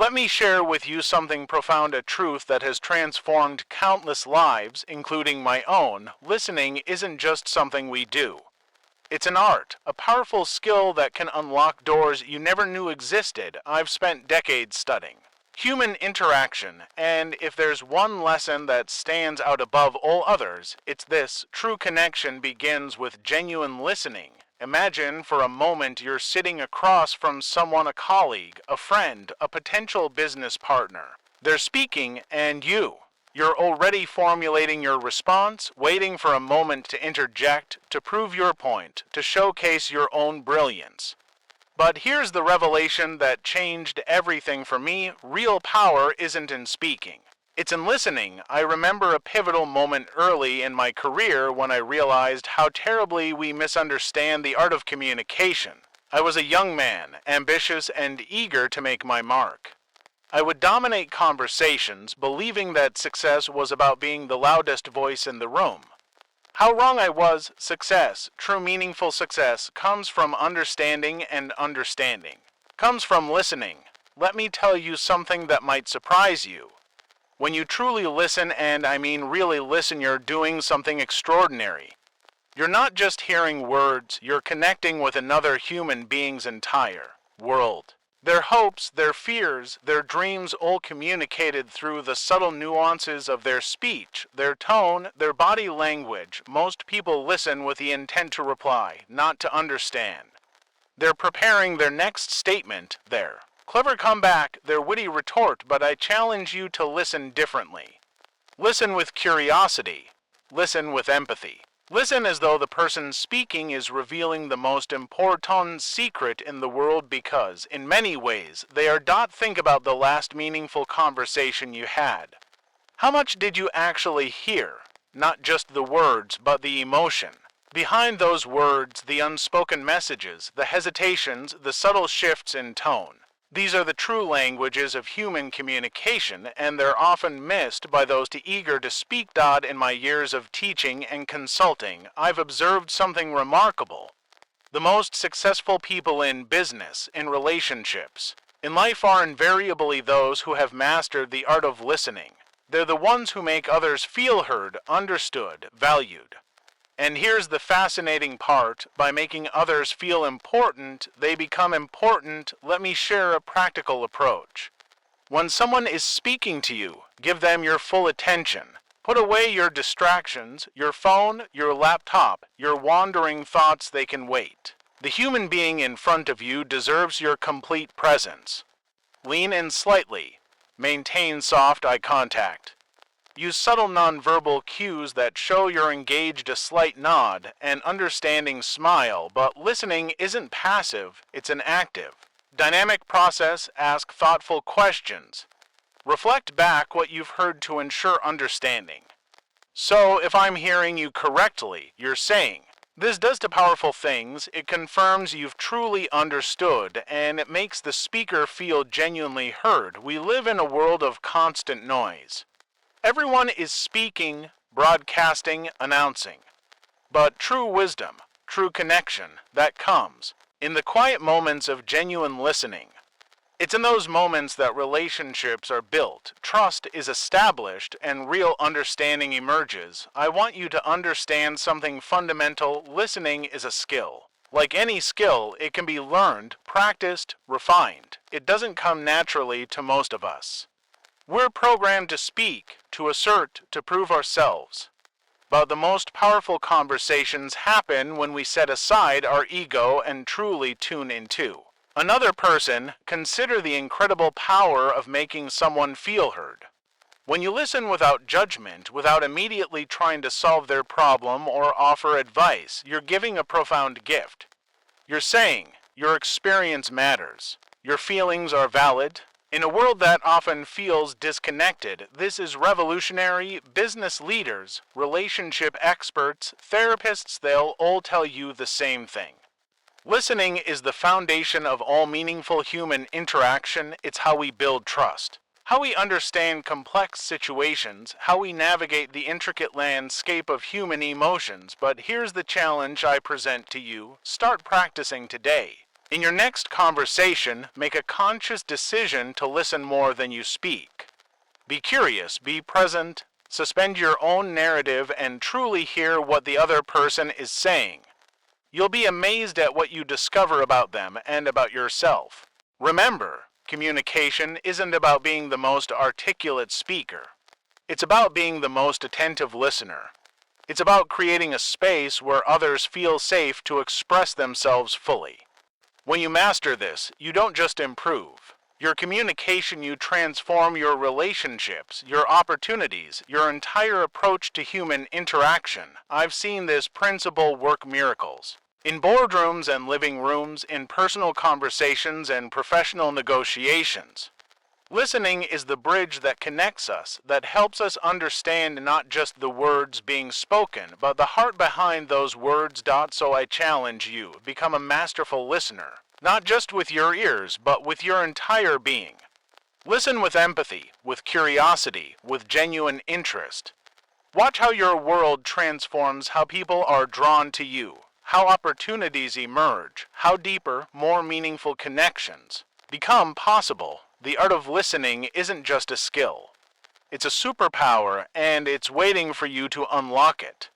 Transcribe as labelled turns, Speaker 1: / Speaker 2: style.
Speaker 1: Let me share with you something profound, a truth that has transformed countless lives, including my own. Listening isn't just something we do. It's an art, a powerful skill that can unlock doors you never knew existed. I've spent decades studying human interaction, and if there's one lesson that stands out above all others, it's this: true connection begins with genuine listening. Imagine for a moment you're sitting across from someone, a colleague, a friend, a potential business partner. They're speaking, and you're already formulating your response, waiting for a moment to interject, to prove your point, to showcase your own brilliance. But here's the revelation that changed everything for me: real power isn't in speaking. It's in listening. I remember a pivotal moment early in my career when I realized how terribly we misunderstand the art of communication. I was a young man, ambitious and eager to make my mark. I would dominate conversations, believing that success was about being the loudest voice in the room. How wrong I was. Success, true meaningful success, comes from understanding, and understanding comes from listening. Let me tell you something that might surprise you. When you truly listen, and I mean really listen, you're doing something extraordinary. You're not just hearing words, you're connecting with another human being's entire world. Their hopes, their fears, their dreams, all communicated through the subtle nuances of their speech, their tone, their body language. Most people listen with the intent to reply, not to understand. They're preparing their next statement, their clever comeback, their witty retort, but I challenge you to listen differently. Listen with curiosity. Listen with empathy. Listen as though the person speaking is revealing the most important secret in the world, because, in many ways, they are. Think about the last meaningful conversation you had. How much did you actually hear? Not just the words, but the emotion behind those words, the unspoken messages, the hesitations, the subtle shifts in tone. These are the true languages of human communication, and they're often missed by those too eager to speak. In my years of teaching and consulting, I've observed something remarkable. The most successful people in business, in relationships, in life are invariably those who have mastered the art of listening. They're the ones who make others feel heard, understood, valued. And here's the fascinating part: by making others feel important, they become important. Let me share a practical approach. When someone is speaking to you, give them your full attention. Put away your distractions, your phone, your laptop, your wandering thoughts. They can wait. The human being in front of you deserves your complete presence. Lean in slightly. Maintain soft eye contact. Use subtle nonverbal cues that show you're engaged: a slight nod, an understanding smile. But listening isn't passive, it's an active, dynamic process. Ask thoughtful questions. Reflect back what you've heard to ensure understanding. So, if I'm hearing you correctly, you're saying, this does two powerful things. It confirms you've truly understood, and it makes the speaker feel genuinely heard. We live in a world of constant noise. Everyone is speaking, broadcasting, announcing. But true wisdom, true connection, that comes in the quiet moments of genuine listening. It's in those moments that relationships are built, trust is established, and real understanding emerges. I want you to understand something fundamental. Listening is a skill. Like any skill, it can be learned, practiced, refined. It doesn't come naturally to most of us. We're programmed to speak, to assert, to prove ourselves. But the most powerful conversations happen when we set aside our ego and truly tune into another person. Consider the incredible power of making someone feel heard. When you listen without judgment, without immediately trying to solve their problem or offer advice, you're giving a profound gift. You're saying, your experience matters. Your feelings are valid. In a world that often feels disconnected, this is revolutionary. Business leaders, relationship experts, therapists, they'll all tell you the same thing. Listening is the foundation of all meaningful human interaction. It's how we build trust, how we understand complex situations, how we navigate the intricate landscape of human emotions. But here's the challenge I present to you. Start practicing today. In your next conversation, make a conscious decision to listen more than you speak. Be curious, be present, suspend your own narrative, and truly hear what the other person is saying. You'll be amazed at what you discover about them and about yourself. Remember, communication isn't about being the most articulate speaker. It's about being the most attentive listener. It's about creating a space where others feel safe to express themselves fully. When you master this, you don't just improve. Your communication, you transform your relationships, your opportunities, your entire approach to human interaction. I've seen this principle work miracles. In boardrooms and living rooms, in personal conversations and professional negotiations. Listening is the bridge that connects us, that helps us understand not just the words being spoken, but the heart behind those words. So I challenge you, become a masterful listener, not just with your ears, but with your entire being. Listen with empathy, with curiosity, with genuine interest. Watch how your world transforms, how people are drawn to you, how opportunities emerge, how deeper, more meaningful connections become possible. The art of listening isn't just a skill. It's a superpower, and it's waiting for you to unlock it.